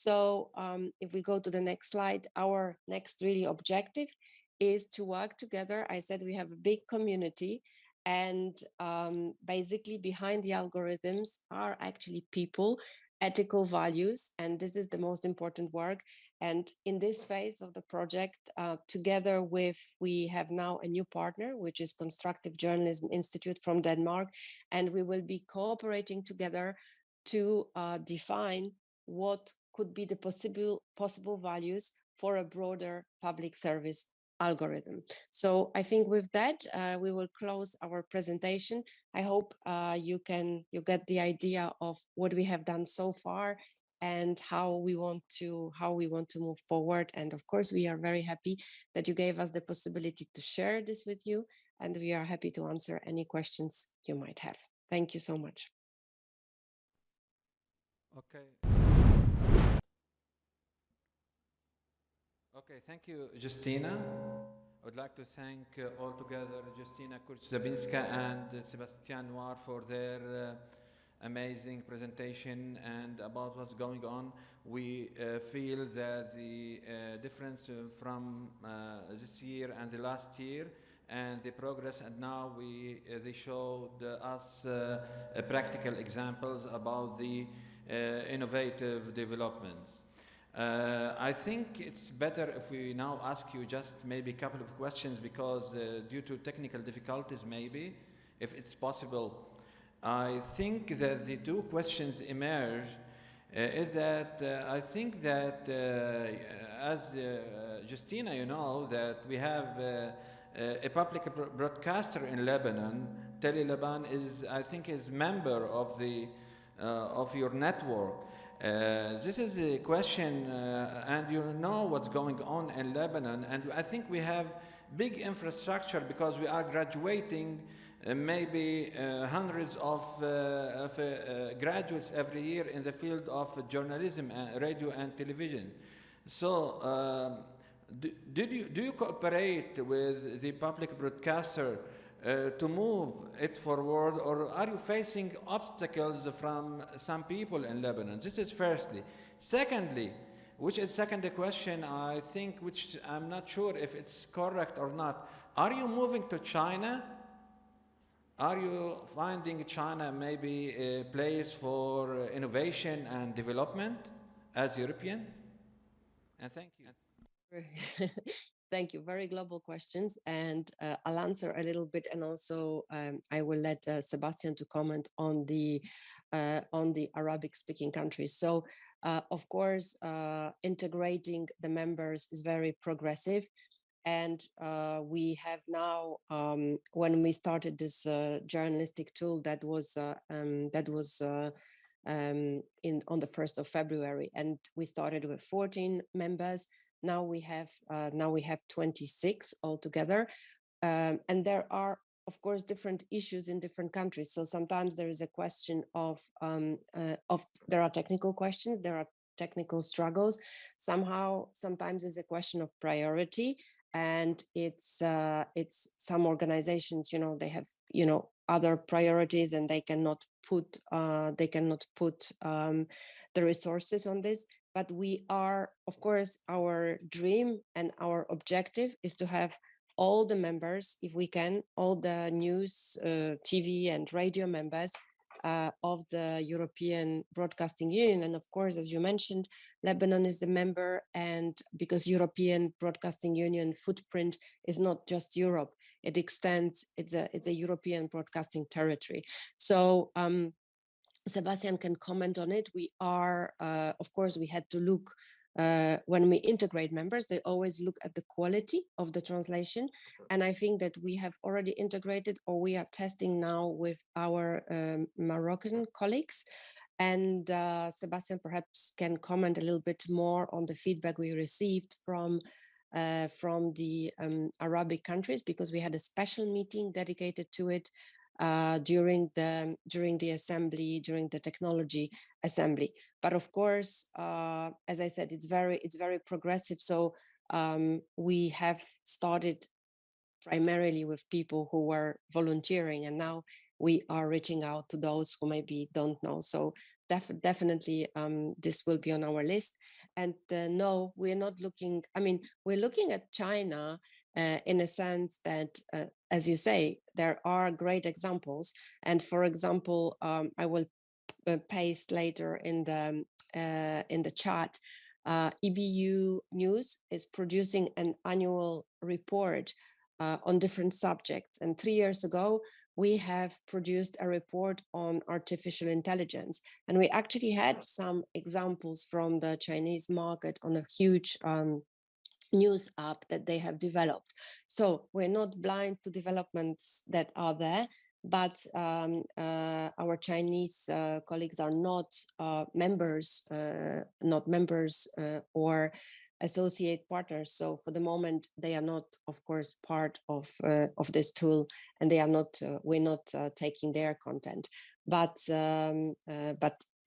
So if we go to the next slide, our next really objective is to work together. I said we have a big community, and basically behind the algorithms are actually people, ethical values, and this is the most important work. And in this phase of the project, together with, we have now a new partner, which is Constructive Journalism Institute from Denmark, and we will be cooperating together to define what could be the possible values for a broader public service algorithm. So I think with that, we will close our presentation. I hope you get the idea of what we have done so far and how we want to move forward. And of course, we are very happy that you gave us the possibility to share this with you, and we are happy to answer any questions you might have. Thank you so much. Okay. Okay, thank you, Justina. I would like to thank altogether Justina Kurz-Zabinska and Sebastian Noir for their amazing presentation and about what's going on. We feel that the difference from this year and the last year and the progress, and now they showed us practical examples about the innovative developments. I think it's better if we now ask you just maybe a couple of questions, because due to technical difficulties, maybe, if it's possible, I think that the two questions emerge is that I think that as Justina, you know, that we have a public broadcaster in Lebanon. Tele Leban is, I think, is member of the of your network. This is a question, and you know what's going on in Lebanon, and I think we have big infrastructure because we are graduating maybe hundreds of graduates every year in the field of journalism, radio and television. So do you cooperate with the public broadcaster to move it forward, or are you facing obstacles from some people in Lebanon? This is firstly. Secondly, which is second question, I think, which I'm not sure if it's correct or not. Are you moving to China? Are you finding China maybe a place for innovation and development as European? And thank you. Thank you. Very global questions, and I'll answer a little bit, and also I will let Sebastian to comment on the Arabic-speaking countries. So, of course, integrating the members is very progressive, and we have now, when we started this journalistic tool, that was on the 1st of February, and we started with 14 members. Now we have 26 altogether, and there are, of course, different issues in different countries. So sometimes there is a question of there are technical questions, there are technical struggles. Sometimes it's a question of priority, and it's some organizations, you know, they have, you know, other priorities, and they cannot put the resources on this. But we are, of course, our dream and our objective is to have all the members, if we can, all the news, TV and radio members of the European Broadcasting Union. And of course, as you mentioned, Lebanon is the member, and because European Broadcasting Union footprint is not just Europe, it extends, it's a European broadcasting territory. So Sebastian can comment on it. We are, of course, we had to look, when we integrate members, they always look at the quality of the translation. And I think that we have already integrated, or we are testing now with our Moroccan colleagues. And Sebastian perhaps can comment a little bit more on the feedback we received from the Arabic countries, because we had a special meeting dedicated to it during the assembly, during the technology assembly. But of course, as I said, it's very progressive. So we have started primarily with people who were volunteering, and now we are reaching out to those who maybe don't know. So definitely this will be on our list. And no, we're not looking, I mean, we're looking at China in a sense that, as you say, there are great examples. And for example, I will paste later in the chat. EBU News is producing an annual report on different subjects. And 3 years ago, we have produced a report on artificial intelligence. And we actually had some examples from the Chinese market on a huge news app that they have developed. So we're not blind to developments that are there, but our Chinese colleagues are not members, or associate partners. So for the moment, they are not, of course, part of this tool, and they are not. We're not taking their content, but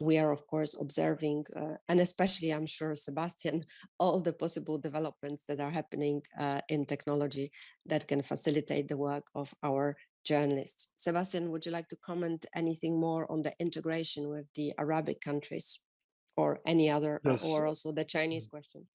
we are, of course, observing, and especially, I'm sure, Sebastian, all the possible developments that are happening in technology that can facilitate the work of our journalists. Sebastian, would you like to comment anything more on the integration with the Arabic countries or any other, Yes. or also the Chinese question?